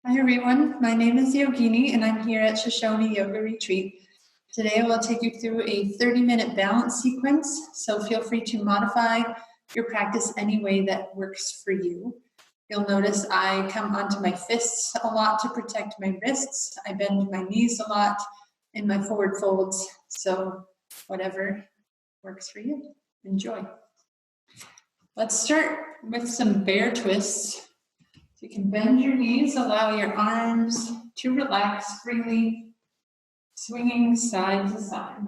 Hi everyone, my name is Yogini and I'm here at Shoshoni Yoga Retreat. Today we'll take you through a 30-minute balance sequence, so feel free to modify your practice any way that works for you. You'll notice I come onto my fists a lot to protect my wrists. I bend my knees a lot in my forward folds, so whatever works for you, enjoy. Let's start with some bear twists. So you can bend your knees, allow your arms to relax freely, swinging side to side.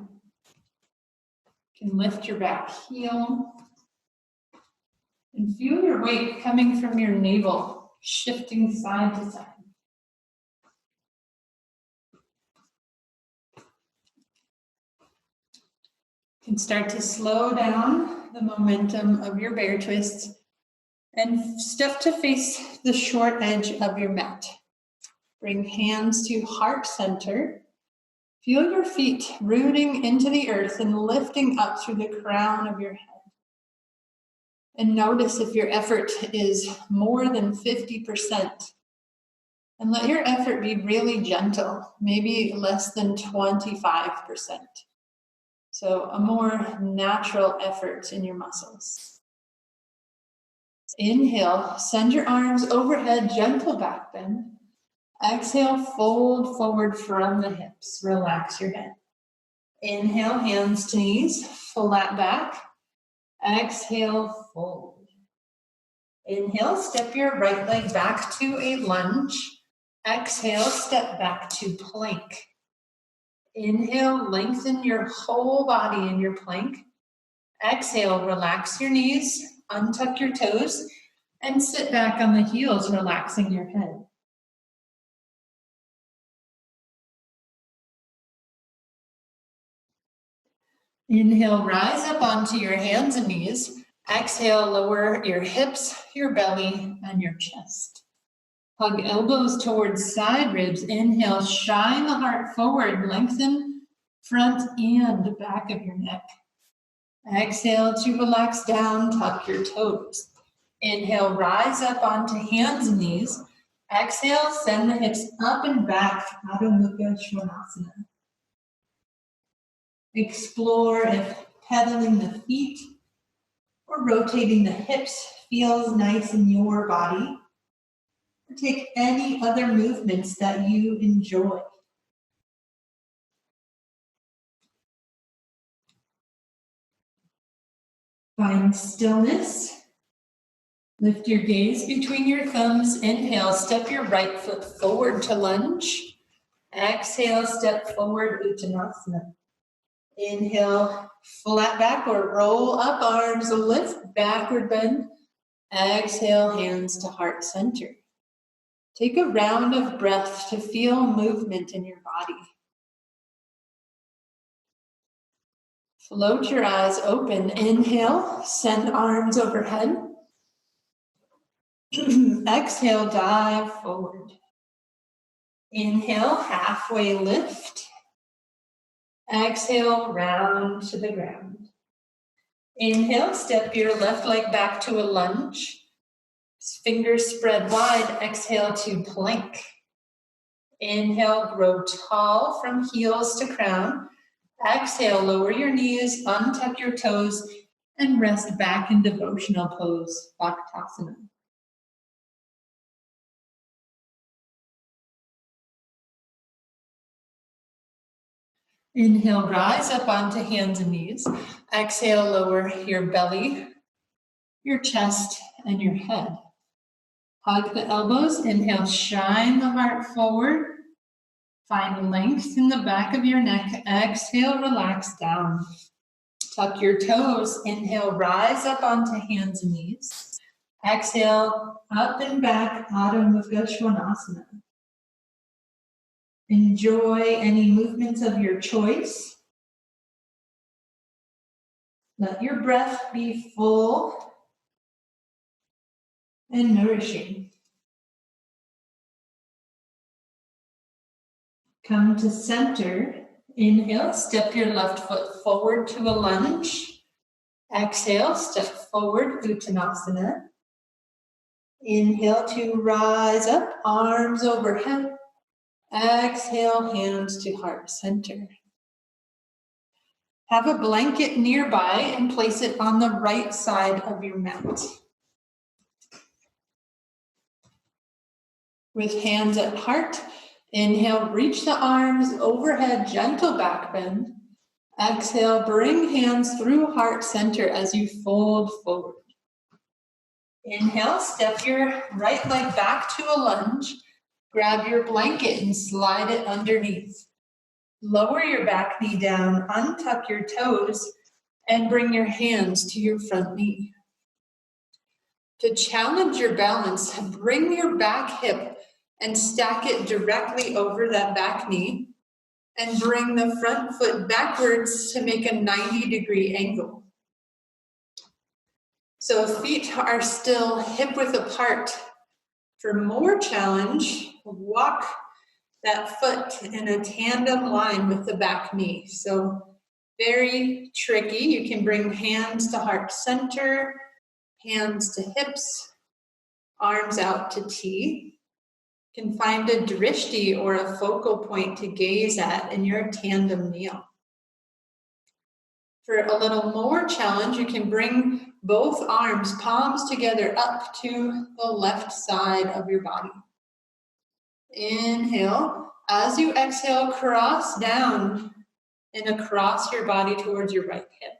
You can lift your back heel and feel your weight coming from your navel, shifting side to side. You can start to slow down the momentum of your bear twists and step to face the short edge of your mat. Bring hands to heart center. Feel your feet rooting into the earth and lifting up through the crown of your head. And notice if your effort is more than 50%. And let your effort be really gentle, maybe less than 25%. So a more natural effort in your muscles. Inhale, send your arms overhead, gentle back bend. Exhale, fold forward from the hips. Relax your head. Inhale, hands to knees, flat back. Exhale, fold. Inhale, step your right leg back to a lunge. Exhale, step back to plank. Inhale, lengthen your whole body in your plank. Exhale, relax your knees, untuck your toes, and sit back on the heels, relaxing your head. Inhale, rise up onto your hands and knees. Exhale, lower your hips, your belly, and your chest. Hug elbows towards side ribs. Inhale, shine the heart forward, lengthen front and back of your neck. Exhale to relax down, tuck your toes. Inhale, rise up onto hands and knees. Exhale, send the hips up and back, Adho Mukha Svanasana. Explore if pedaling the feet or rotating the hips feels nice in your body. Or take any other movements that you enjoy. Find stillness. Lift your gaze between your thumbs. Inhale, step your right foot forward to lunge. Exhale, step forward, Uttanasana. Inhale, flat back or roll up, arms lift, backward bend. Exhale, hands to heart center. Take a round of breath to feel movement in your body. Float your eyes open. Inhale, send arms overhead. Exhale, dive forward. Inhale, halfway lift. Exhale, round to the ground. Inhale, step your left leg back to a lunge. Fingers spread wide. Exhale to plank. Inhale, grow tall from heels to crown. Exhale, lower your knees, untuck your toes, and rest back in devotional pose, Baktasana. Inhale, rise up onto hands and knees. Exhale, lower your belly, your chest, and your head. Hug the elbows. Inhale, shine the heart forward. Find length in the back of your neck. Exhale, relax down. Tuck your toes. Inhale, rise up onto hands and knees. Exhale, up and back, Adho Mukha Svanasana. Enjoy any movements of your choice. Let your breath be full and nourishing. Come to center. Inhale, step your left foot forward to a lunge. Exhale, step forward, Uttanasana. Inhale to rise up, arms overhead. Exhale, hands to heart center. Have a blanket nearby and place it on the right side of your mat. With hands at heart, inhale, reach the arms overhead, gentle back bend. Exhale, bring hands through heart center as you fold forward. Inhale, step your right leg back to a lunge. Grab your blanket and slide it underneath. Lower your back knee down, untuck your toes, and bring your hands to your front knee. To challenge your balance, bring your back hip and stack it directly over that back knee, and bring the front foot backwards to make a 90-degree angle. So feet are still hip-width apart. For more challenge, walk that foot in a tandem line with the back knee. So very tricky. You can bring hands to heart center, hands to hips, arms out to T. You can find a drishti or a focal point to gaze at in your tandem kneel. For a little more challenge, you can bring both arms, palms together up to the left side of your body. Inhale. As you exhale, cross down and across your body towards your right hip.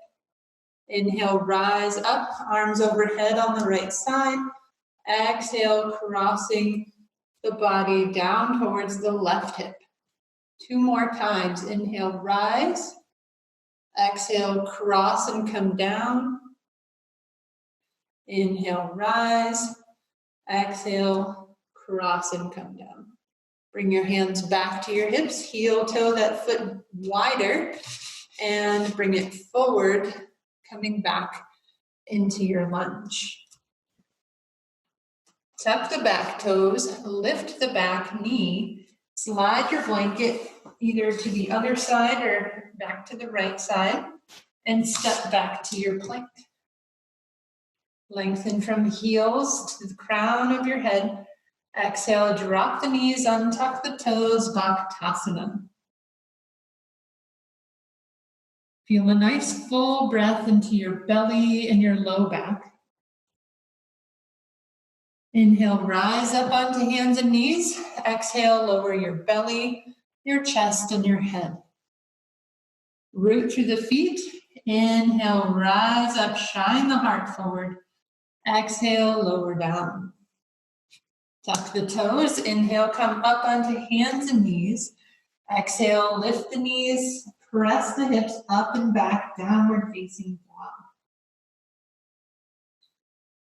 Inhale, rise up, arms overhead on the right side. Exhale, crossing the body down towards the left hip. 2 more times. Inhale, rise. Exhale, cross and come down. Inhale, rise. Exhale, cross and come down. Bring your hands back to your hips, heel toe that foot wider, and bring it forward, coming back into your lunge. Tuck the back toes, lift the back knee, slide your blanket either to the other side or back to the right side, and step back to your plank. Lengthen from heels to the crown of your head. Exhale, drop the knees, untuck the toes, Bhaktasana. Feel a nice full breath into your belly and your low back. Inhale, rise up onto hands and knees. Exhale, lower your belly, your chest, and your head. Root through the feet. Inhale, rise up, shine the heart forward. Exhale, lower down. Tuck the toes. Inhale, come up onto hands and knees. Exhale, lift the knees, press the hips up and back, downward facing dog.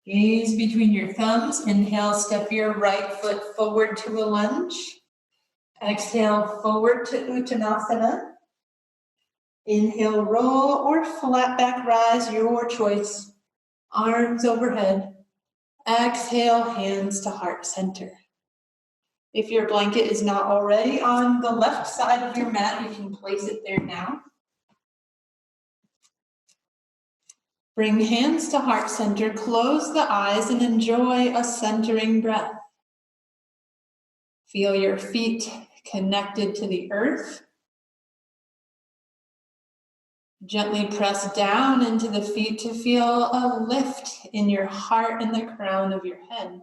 Gaze between your thumbs. Inhale, step your right foot forward to a lunge. Exhale, forward to Uttanasana. Inhale, roll or flat back rise, your choice. Arms overhead. Exhale, hands to heart center. If your blanket is not already on the left side of your mat, you can place it there now. Bring hands to heart center, close the eyes, and enjoy a centering breath. Feel your feet connected to the earth. Gently press down into the feet to feel a lift in your heart and the crown of your head.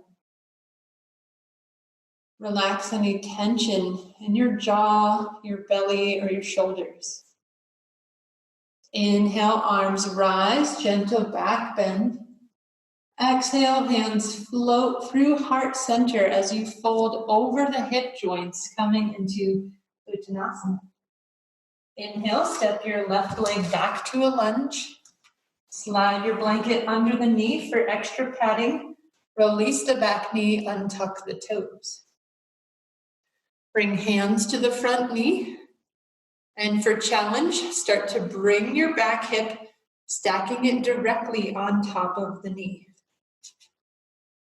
Relax any tension in your jaw, your belly, or your shoulders. Inhale, arms rise, gentle back bend. Exhale, hands float through heart center as you fold over the hip joints, coming into Uttanasana. Inhale, step your left leg back to a lunge. Slide your blanket under the knee for extra padding. Release the back knee, untuck the toes. Bring hands to the front knee. And for challenge, start to bring your back hip, stacking it directly on top of the knee.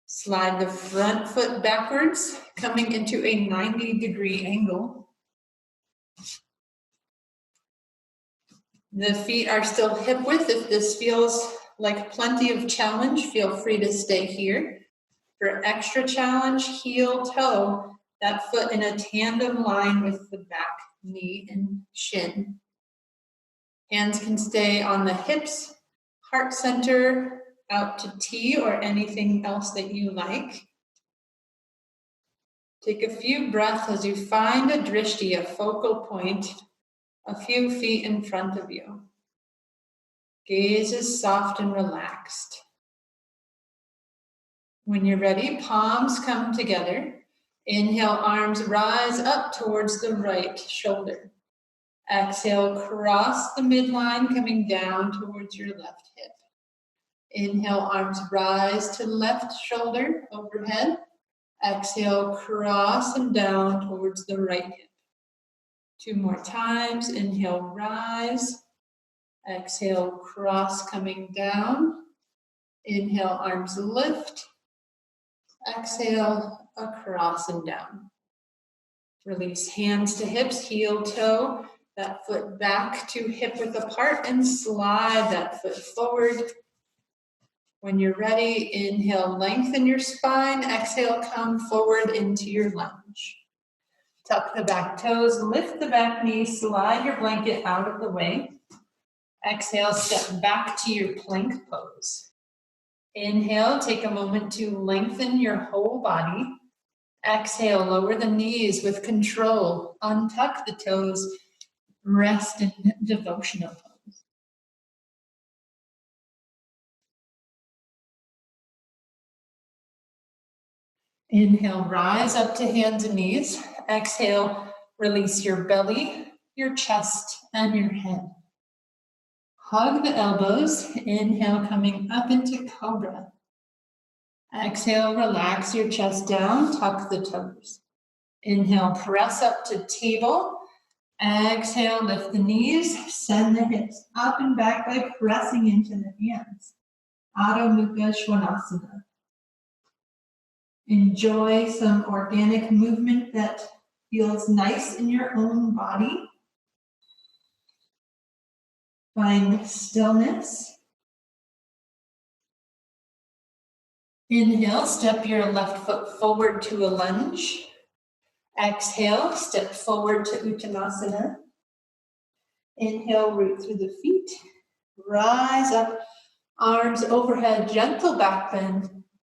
Slide the front foot backwards, coming into a 90-degree angle. The feet are still hip width. If this feels like plenty of challenge, feel free to stay here. For extra challenge, heel toe that foot in a tandem line with the back knee and shin. Hands can stay on the hips, heart center, out to T or anything else that you like. Take a few breaths as you find a drishti, a focal point, a few feet in front of you. Gaze is soft and relaxed. When you're ready, palms come together. Inhale, arms rise up towards the right shoulder. Exhale, cross the midline, coming down towards your left hip. Inhale, arms rise to left shoulder overhead. Exhale, cross and down towards the right hip. 2 more times. Inhale, rise. Exhale, cross coming down. Inhale, arms lift. Exhale, across and down. Release hands to hips, heel, toe. That foot back to hip width apart and slide that foot forward. When you're ready, inhale, lengthen your spine. Exhale, come forward into your lunge. Tuck the back toes, lift the back knee, slide your blanket out of the way. Exhale, step back to your plank pose. Inhale, take a moment to lengthen your whole body. Exhale, lower the knees with control. Untuck the toes, rest in devotional pose. Inhale, rise up to hands and knees. Exhale, release your belly, your chest, and your head. Hug the elbows. Inhale, coming up into cobra. Exhale, relax your chest down, tuck the toes. Inhale, press up to table. Exhale, lift the knees, send the hips up and back by pressing into the hands. Adho Mukha Svanasana. Enjoy some organic movement that feels nice in your own body. Find stillness. Inhale, step your left foot forward to a lunge. Exhale, step forward to Uttanasana. Inhale, root through the feet. Rise up, arms overhead, gentle back bend.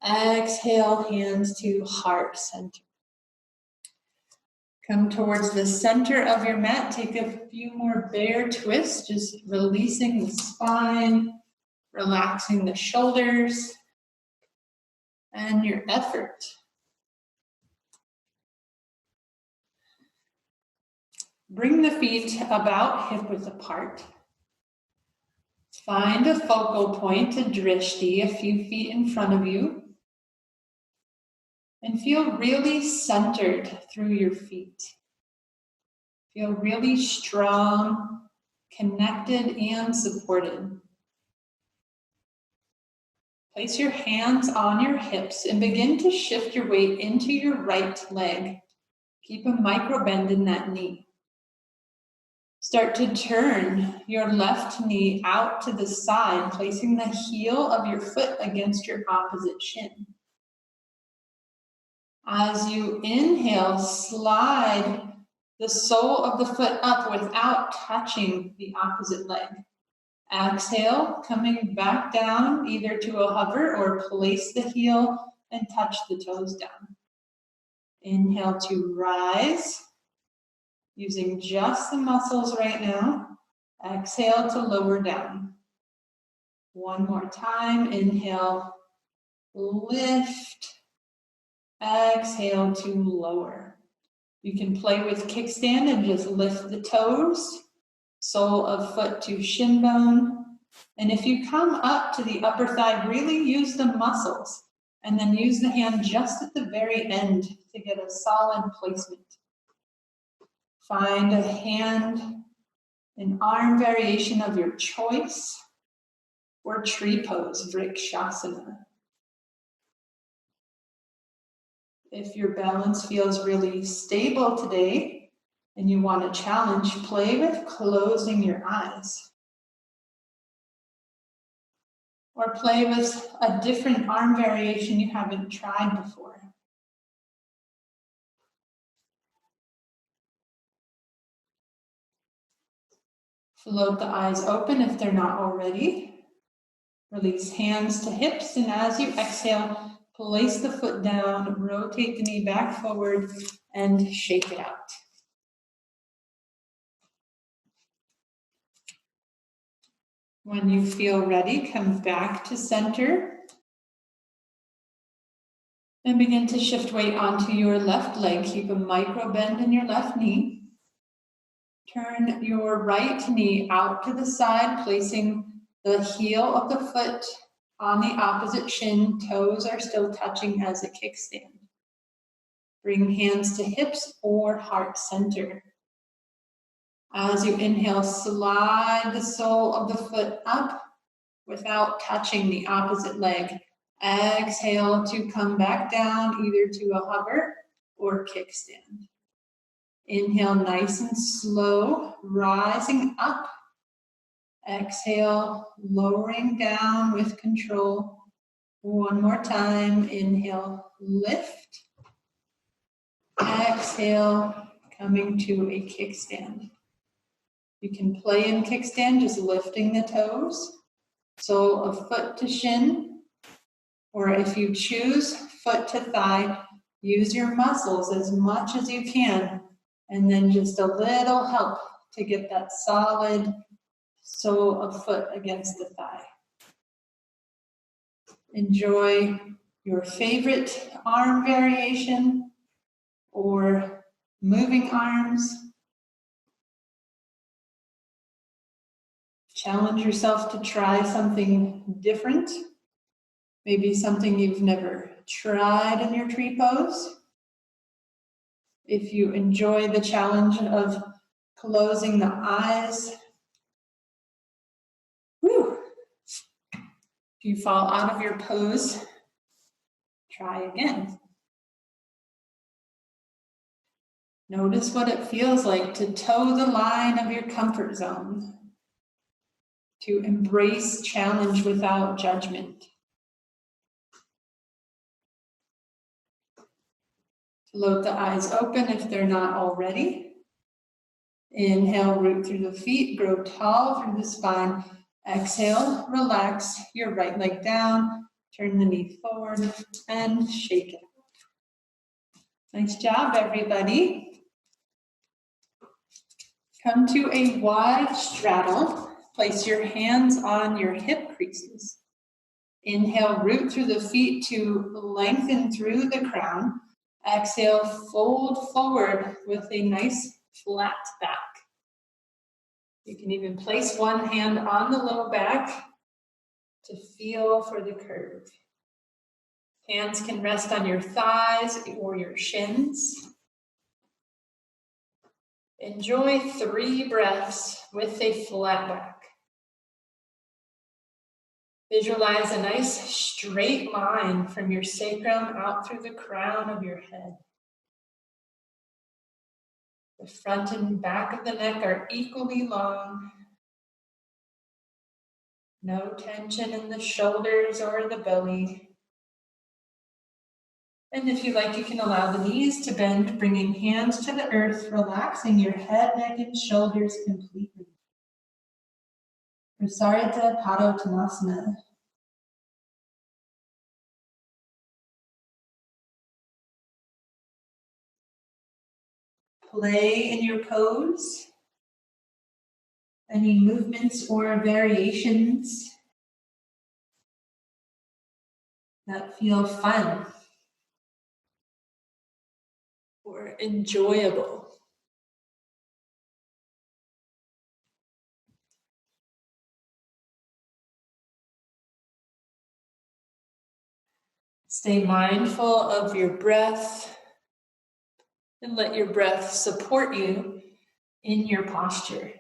Exhale, hands to heart center. Come towards the center of your mat. Take a few more bear twists, just releasing the spine, relaxing the shoulders, and your effort. Bring the feet about hip width apart. Find a focal point, a drishti, a few feet in front of you. And feel really centered through your feet. Feel really strong, connected, and supported. Place your hands on your hips and begin to shift your weight into your right leg. Keep a micro bend in that knee. Start to turn your left knee out to the side, placing the heel of your foot against your opposite shin. As you inhale, slide the sole of the foot up without touching the opposite leg. Exhale, coming back down either to a hover or place the heel and touch the toes down. Inhale to rise, using just the muscles right now. Exhale to lower down. One more time. Inhale, lift. Exhale to lower. You can play with kickstand and just lift the toes, sole of foot to shin bone. And if you come up to the upper thigh, really use the muscles. And then use the hand just at the very end to get a solid placement. Find a hand, an arm variation of your choice, or tree pose, Vrikshasana. If your balance feels really stable today and you want a challenge, play with closing your eyes. or play with a different arm variation you haven't tried before. Float the eyes open if they're not already. Release hands to hips, and as you exhale, place the foot down, rotate the knee back forward, and shake it out. When you feel ready, come back to center and begin to shift weight onto your left leg. Keep a micro bend in your left knee. Turn your right knee out to the side, placing the heel of the foot on the opposite shin. Toes are still touching as a kickstand. Bring hands to hips or heart center. As you inhale, slide the sole of the foot up without touching the opposite leg. Exhale to come back down, either to a hover or kickstand. Inhale nice and slow, rising up. Exhale, lowering down with control. One more time. Inhale, lift. Exhale, coming to a kickstand. You can play in kickstand, just lifting the toes. Sole of foot to shin, or if you choose, foot to thigh. Use your muscles as much as you can, and then just a little help to get that solid sole of foot against the thigh. Enjoy your favorite arm variation or moving arms. Challenge yourself to try something different, maybe something you've never tried in your tree pose. If you enjoy the challenge of closing the eyes, if you fall out of your pose, try again. Notice what it feels like to toe the line of your comfort zone, to embrace challenge without judgment. Float the eyes open if they're not already. Inhale, root through the feet, grow tall through the spine. Exhale, relax your right leg down, turn the knee forward, and shake it. Nice job, everybody. Come to a wide straddle. Place your hands on your hip creases. Inhale, root through the feet to lengthen through the crown. Exhale, fold forward with a nice flat back. You can even place one hand on the low back to feel for the curve. Hands can rest on your thighs or your shins. Enjoy 3 breaths with a flat back. Visualize a nice straight line from your sacrum out through the crown of your head. The front and back of the neck are equally long. No tension in the shoulders or the belly. And if you like, you can allow the knees to bend, bringing hands to the earth, relaxing your head, neck, and shoulders completely. Prasarita Padottanasana. Play in your pose. Any movements or variations that feel fun or enjoyable. Stay mindful of your breath and let your breath support you in your posture.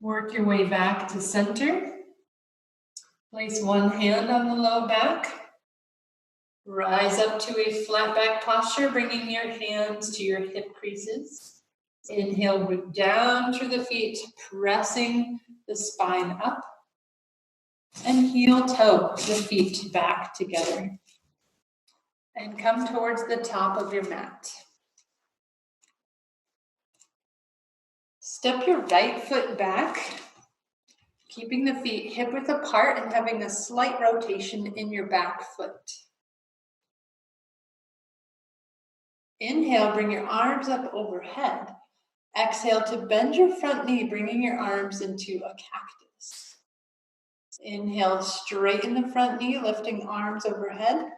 Work your way back to center. Place one hand on the low back. Rise up to a flat back posture, bringing your hands to your hip creases. Inhale, root down through the feet, pressing the spine up. And heel toe the feet back together. And come towards the top of your mat. Step your right foot back, keeping the feet hip width apart and having a slight rotation in your back foot. Inhale, bring your arms up overhead. Exhale to bend your front knee, bringing your arms into a cactus. Inhale, straighten the front knee, lifting arms overhead.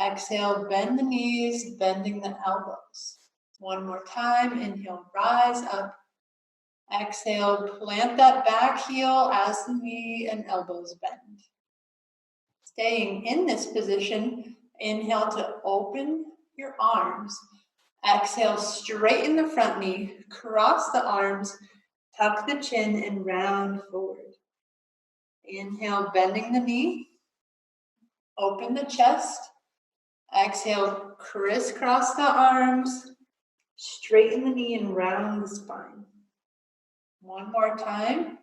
Exhale, bend the knees, bending the elbows. One more time, inhale, rise up. Exhale, plant that back heel as the knee and elbows bend. Staying in this position, inhale to open your arms. Exhale, straighten the front knee, cross the arms, tuck the chin and round forward. Inhale, bending the knee, open the chest. Exhale, crisscross the arms, straighten the knee and round the spine. One more time.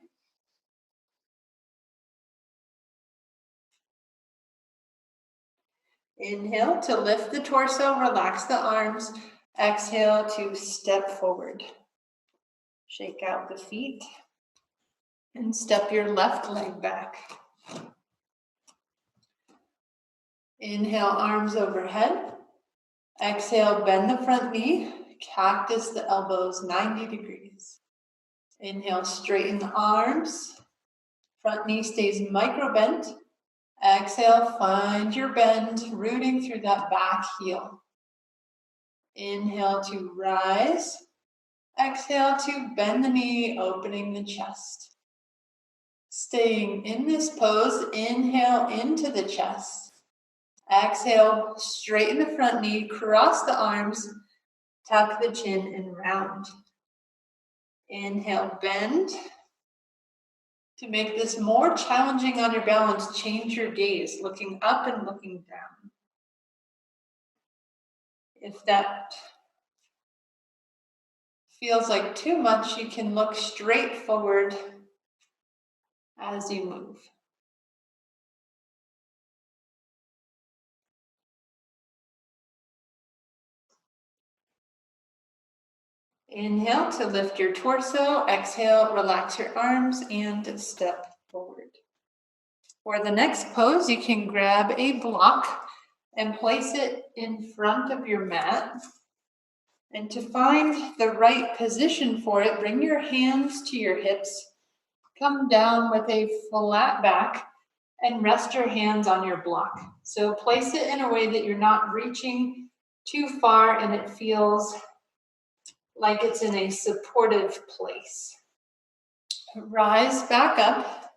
Inhale to lift the torso, relax the arms. Exhale to step forward. Shake out the feet and step your left leg back. Inhale, arms overhead. Exhale, bend the front knee, cactus the elbows 90 degrees. Inhale, straighten the arms. Front knee stays micro bent. Exhale, find your bend, rooting through that back heel. Inhale to rise. Exhale to bend the knee, opening the chest. Staying in this pose, inhale into the chest. Exhale, straighten the front knee, cross the arms, tuck the chin and round. Inhale, bend. To make this more challenging on your balance, change your gaze, looking up and looking down. If that feels like too much, you can look straight forward as you move. Inhale to lift your torso. Exhale, relax your arms and step forward. For the next pose, you can grab a block and place it in front of your mat. And to find the right position for it, bring your hands to your hips. Come down with a flat back and rest your hands on your block. So place it in a way that you're not reaching too far and it feels like it's in a supportive place. Rise back up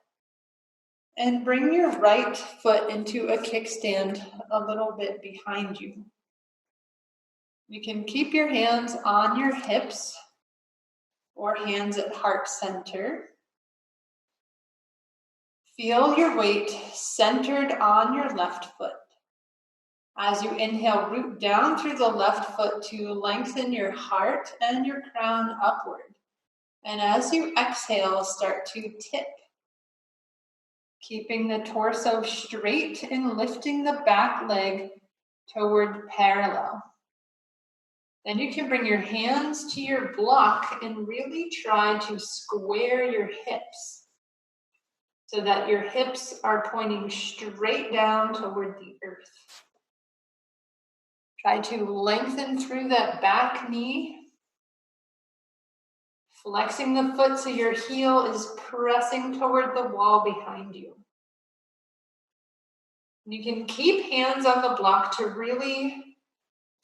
and bring your right foot into a kickstand a little bit behind you. You can keep your hands on your hips or hands at heart center. Feel your weight centered on your left foot. As you inhale, root down through the left foot to lengthen your heart and your crown upward. And as you exhale, start to tip, keeping the torso straight and lifting the back leg toward parallel. Then you can bring your hands to your block and really try to square your hips so that your hips are pointing straight down toward the earth. Try to lengthen through that back knee, flexing the foot so your heel is pressing toward the wall behind you. You can keep hands on the block to really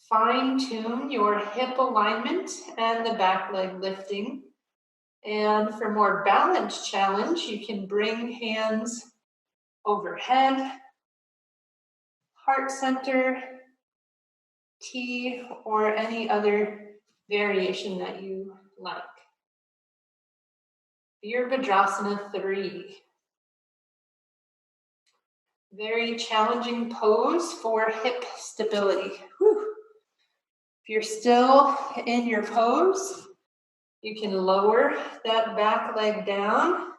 fine-tune your hip alignment and the back leg lifting. And for more balanced challenge, you can bring hands overhead, heart center, T, or any other variation that you like. Virabhadrasana 3. Very challenging pose for hip stability. Whew. If you're still in your pose, You can lower that back leg down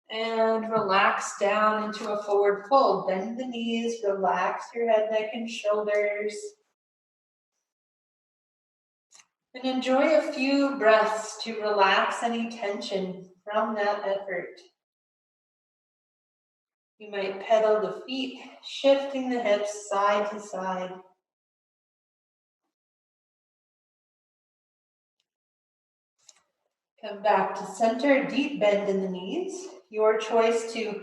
and relax down into a forward fold. Bend the knees, relax your head, neck, and shoulders. And enjoy a few breaths to relax any tension from that effort. You might pedal the feet, shifting the hips side to side. Come back to center, deep bend in the knees. Your choice to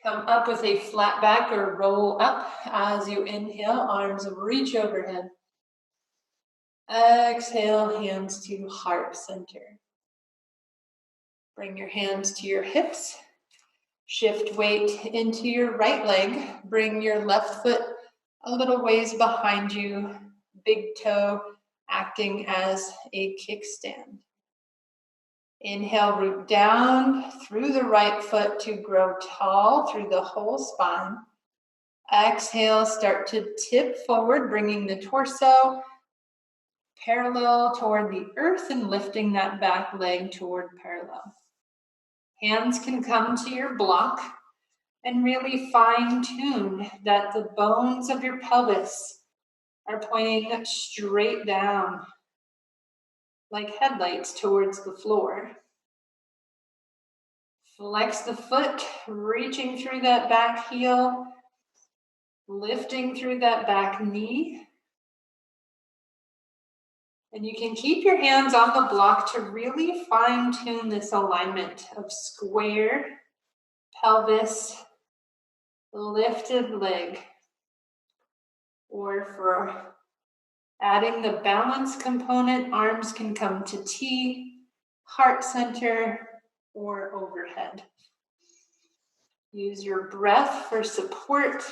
come up with a flat back or roll up as you inhale, arms reach overhead. Exhale, hands to heart center. Bring your hands to your hips. Shift weight into your right leg. Bring your left foot a little ways behind you. Big toe acting as a kickstand. Inhale, root down through the right foot to grow tall through the whole spine. Exhale, start to tip forward, bringing the torso parallel toward the earth and lifting that back leg toward parallel. Hands can come to your block and really fine-tune that the bones of your pelvis are pointing straight down like headlights towards the floor. Flex the foot, reaching through that back heel, lifting through that back knee. And you can keep your hands on the block to really fine-tune this alignment of square pelvis, lifted leg. Or for adding the balance component, arms can come to T, heart center, or overhead. Use your breath for support.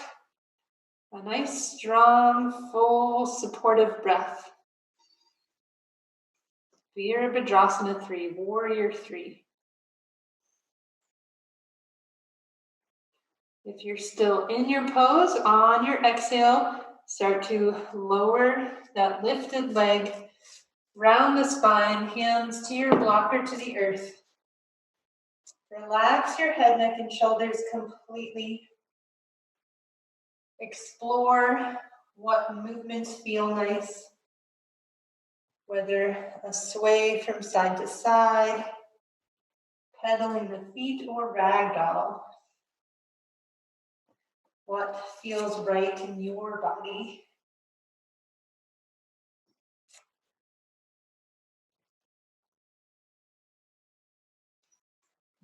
A nice, strong, full, supportive breath. Virabhadrasana 3, Warrior 3. If you're still in your pose, on your exhale, start to lower that lifted leg, round the spine, hands to your block or to the earth. Relax your head, neck, and shoulders completely. Explore what movements feel nice, whether a sway from side to side, pedaling the feet, or ragdoll. What feels right in your body?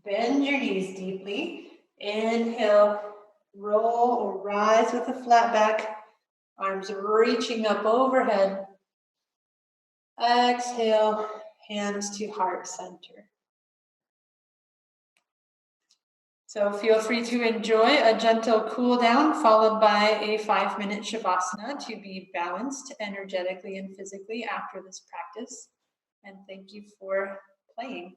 Bend your knees deeply. Inhale, roll or rise with a flat back. Arms reaching up overhead. Exhale, hands to heart center. So feel free to enjoy a gentle cool down followed by a 5-minute Shavasana to be balanced energetically and physically after this practice. And thank you for playing.